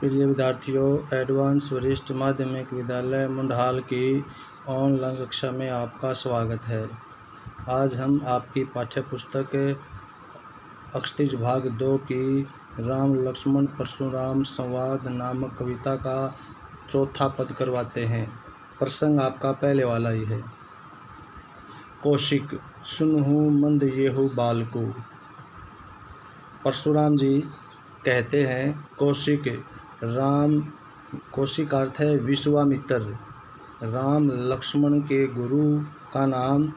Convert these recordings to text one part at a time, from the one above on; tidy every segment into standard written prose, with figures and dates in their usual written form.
प्रिय विद्यार्थियों, एडवांस वरिष्ठ माध्यमिक विद्यालय मुंडहाल की ऑनलाइन कक्षा में आपका स्वागत है। आज हम आपकी पाठ्य पुस्तक अक्षतिज भाग 2 की राम लक्ष्मण परशुराम संवाद नामक कविता का चौथा पद करवाते हैं। प्रसंग आपका पहले वाला ही है। कौशिक सुनहु मंद येहु बालको। परशुराम जी कहते हैं कौशिक अर्थ है विश्वामित्र। राम लक्ष्मण के गुरु का नाम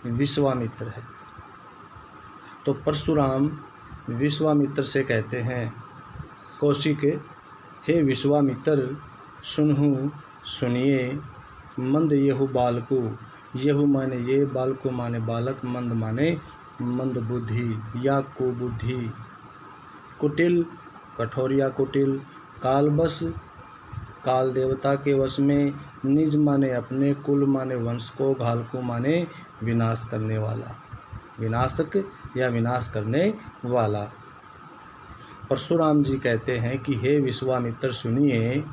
विश्वामित्र है। तो परशुराम विश्वामित्र से कहते हैं, कौशिक हे विश्वामित्र, सुनहु सुनिए, मंद येहु बालको। येहु माने ये, बालको माने बालक, मंद माने मंद बुद्धि या कुबुद्धि। कुटिल कठोरिया कुटिल, कालवश काल देवता के वश में, निज माने अपने, कुल माने वंश को, घालको माने विनाश करने वाला, विनाशक या विनाश करने वाला। परशुराम जी कहते हैं कि हे विश्वामित्र सुनिए,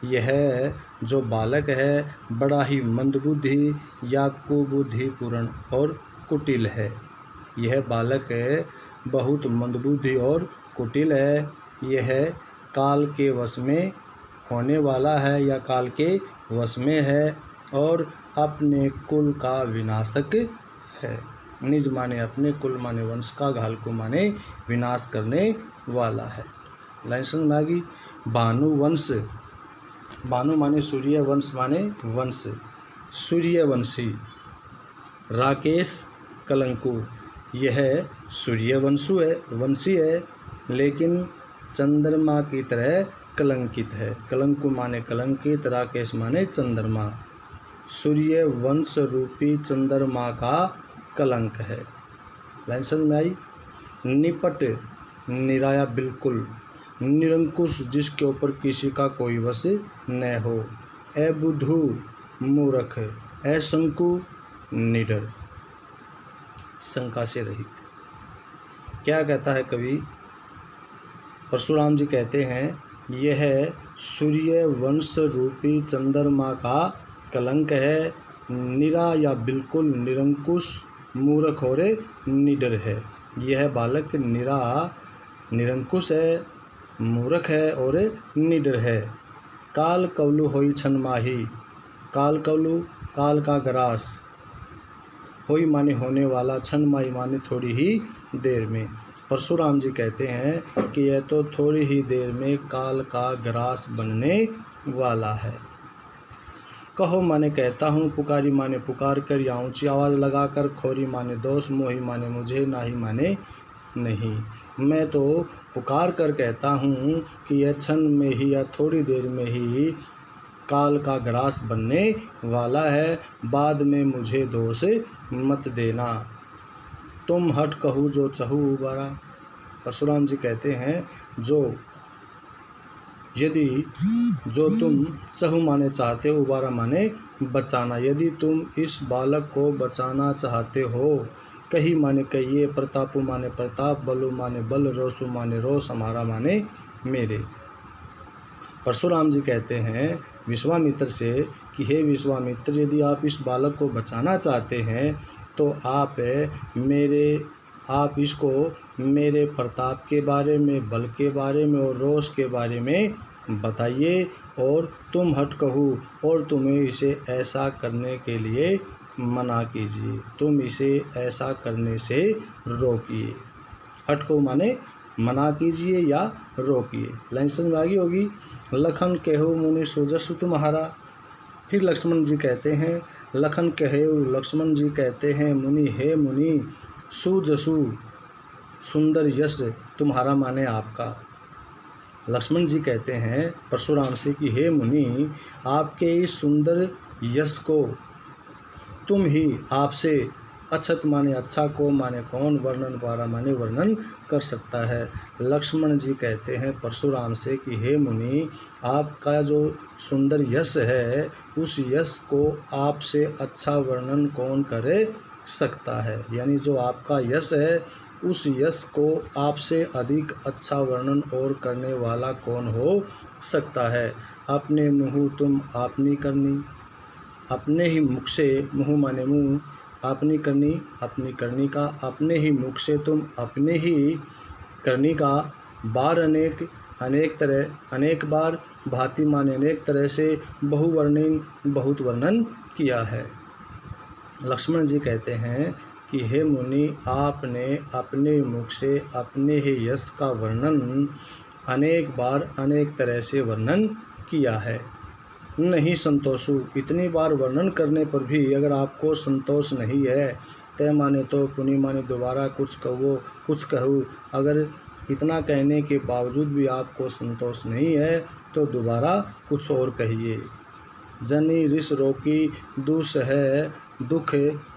यह जो बालक है बड़ा ही मंदबुद्धि या कुबुद्धि पूर्ण और कुटिल है। यह बालक बहुत मंदबुद्धि और कुटिल है। यह काल के वश में होने वाला है या काल के वश में है और अपने कुल का विनाशक है। निज माने अपने, कुल माने वंश का, घालको माने विनाश करने वाला है। लाइन समझ में आ गई। भानुवंश, भानु माने सूर्य, वंश माने वंश, सूर्यवंशी। राकेश कलंकु, यह वंशी है लेकिन चंद्रमा की तरह कलंकित है। कलंकु माने कलंकित, राकेश माने चंद्रमा। सूर्य वंश रूपी चंद्रमा का कलंक है। लाइन समझ में आई। निपट निराया बिल्कुल, निरंकुश जिसके ऊपर किसी का कोई वश न हो। अबुद्धू मूर्ख, असंकु निडर, शंका से रहित। क्या कहता है कवि? परशुराम जी कहते हैं यह सूर्य वंश रूपी चंद्रमा का कलंक है। निरा या बिल्कुल, निरंकुश, मूर्ख और निडर है। यह बालक निरंकुश है, मूर्ख है और निडर है। काल कवलु होई छन माही। काल कवलु, काल का ग्रास, होई माने होने वाला, छन माही माने थोड़ी ही देर में। परशुराम जी कहते हैं कि यह तो थोड़ी ही देर में काल का ग्रास बनने वाला है। कहो माने कहता हूँ, पुकारी माने पुकार कर या ऊंची आवाज़ लगाकर, खोरी माने दोष, मोही माने मुझे, नाही माने नहीं। मैं तो पुकार कर कहता हूँ कि यह क्षण में ही या थोड़ी देर में ही काल का ग्रास बनने वाला है। बाद में मुझे दोष मत देना। तुम हट कहू जो चहू उबारा। परशुराम जी कहते हैं जो तुम चहू माने चाहते हो, उबारा माने बचाना। यदि तुम इस बालक को बचाना चाहते हो, कही माने कहिए, प्रतापु माने प्रताप, बलु माने बल, रोसु माने रोष, हमारा माने मेरे। परशुराम जी कहते हैं विश्वामित्र से कि हे विश्वामित्र, यदि आप इस बालक को बचाना चाहते हैं तो आप इसको मेरे प्रताप के बारे में, बल के बारे में और रोष के बारे में बताइए। और तुम हट कहू, और तुम्हें इसे ऐसा करने के लिए मना कीजिए, तुम इसे ऐसा करने से रोकिए। हट कहू माने मना कीजिए या रोकिए। लाइन समझ में आ गई होगी। लखन कहो मुनि सुजसु तुम्हारा। फिर लक्ष्मण जी कहते हैं, लखन कहे, लक्ष्मण जी कहते हैं, मुनि हे मुनि, सुजसु सुंदर यश तुम्हारा माने आपका। लक्ष्मण जी कहते हैं परशुराम से कि हे मुनि, आपके इस सुंदर यश को तुम ही आपसे, अक्षत माने अच्छा, को माने कौन, वर्णन पारा माने वर्णन कर सकता है। लक्ष्मण जी कहते हैं परशुराम से कि हे मुनि, आपका जो सुंदर यश है, उस यश को आपसे अच्छा वर्णन कौन करे सकता है। यानी जो आपका यश है उस यश को आपसे अधिक अच्छा वर्णन और करने वाला कौन हो सकता है। अपने मुँह तुम आपनी करनी, अपने ही मुख से, मुँह माने मुँह, आपनी करनी अपनी करनी का, अपने ही मुख से तुम अपने ही करनी का, बार अनेक, अनेक तरह, अनेक बार, भांति माने अनेक तरह से, बहुवर्णन बहुत वर्णन किया है। लक्ष्मण जी कहते हैं कि हे मुनि, आपने अपने मुख से अपने ही यश का वर्णन अनेक बार अनेक तरह से वर्णन किया है। नहीं संतोषु, इतनी बार वर्णन करने पर भी अगर आपको संतोष नहीं है, तय माने तो पुनि माने दोबारा कुछ कहो, अगर इतना कहने के बावजूद भी आपको संतोष नहीं है तो दोबारा कुछ और कहिए। जनी रिस रोकी दुस है दुख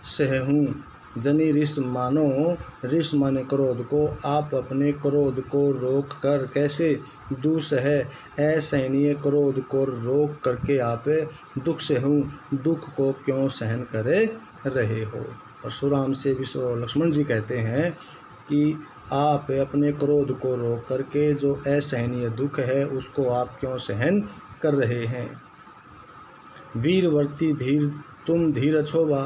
सहूँ, जनी रिस मानो, रिस माने क्रोध को, आप अपने क्रोध को रोक कर, कैसे, दुस है असहनीय क्रोध को रोक करके आप दुख सहूँ, दुख को क्यों सहन करे रहे हो। परशुराम से विश्व लक्ष्मण जी कहते हैं कि आप अपने क्रोध को रोक करके जो असहनीय दुख है उसको आप क्यों सहन कर रहे हैं। वीरवर्ती धीर तुम धीर अछोबा,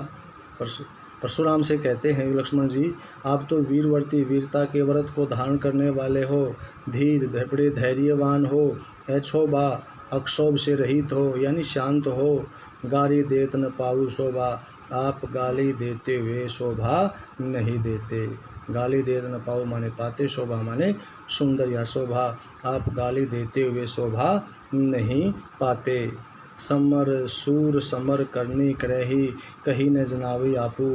परशुराम से कहते हैं लक्ष्मण जी, आप तो वीरवर्ती, वीरता के व्रत को धारण करने वाले हो, धीर बड़े धैर्यवान हो, अछोबा अक्षोभ से रहित हो यानी शांत हो, गाली देत न पाऊ शोभा, आप गाली देते हुए शोभा नहीं देते। गाली देत न पाऊ माने पाते, शोभा माने सुंदर या शोभा, आप गाली देते हुए शोभा नहीं पाते। समर सूर समर करनी करही, कहीं न जनावी आपू,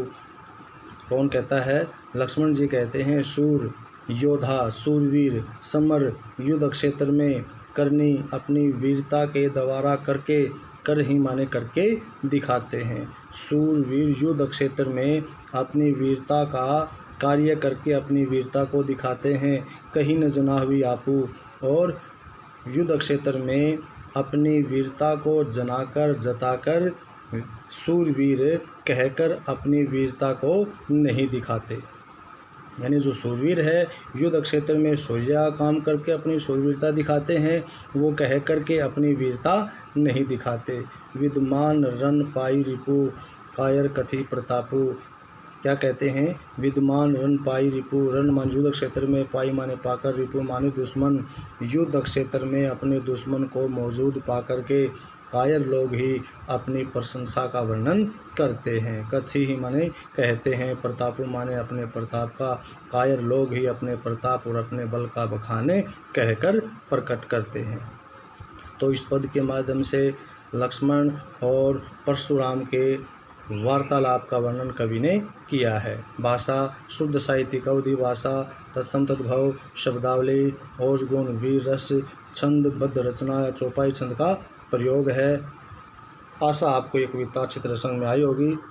कौन कहता है, लक्ष्मण जी कहते हैं सूर योद्धा, सूरवीर, समर युद्ध क्षेत्र में, करनी अपनी वीरता के द्वारा करके, कर ही माने करके दिखाते हैं। सूरवीर युद्ध क्षेत्र में अपनी वीरता का कार्य करके अपनी वीरता को दिखाते हैं। कहीं न जनावी आपू, और युद्ध क्षेत्र में अपनी वीरता को जनाकर जताकर सूरवीर कहकर अपनी वीरता को नहीं दिखाते। यानी जो सूरवीर है युद्ध क्षेत्र में शौर्य काम करके अपनी शूरवीरता दिखाते हैं, वो कह करके अपनी वीरता नहीं दिखाते। विद्यमान रन पाई रिपु, कायर कथि प्रतापु, क्या कहते हैं, विद्यमान रन पाई रिपु, रन मान युद्ध क्षेत्र में, पाई माने पाकर, रिपु माने दुश्मन, युद्ध क्षेत्र में अपने दुश्मन को मौजूद पाकर के कायर लोग ही अपनी प्रशंसा का वर्णन करते हैं। कथि ही माने कहते हैं, प्रतापु माने अपने प्रताप का, कायर लोग ही अपने प्रताप और अपने बल का बखाने कहकर प्रकट करते हैं। तो इस पद के माध्यम से लक्ष्मण और परशुराम के वार्तालाप का वर्णन कवि ने किया है। भाषा शुद्ध साहित्यिक अवधि भाषा, तत्सम तद्भव शब्दावली, ओज गुण वीर रस, छंद बद्ध रचना या चौपाई छंद का प्रयोग है। आशा आपको ये कविता अच्छी तरह समझ में आई होगी।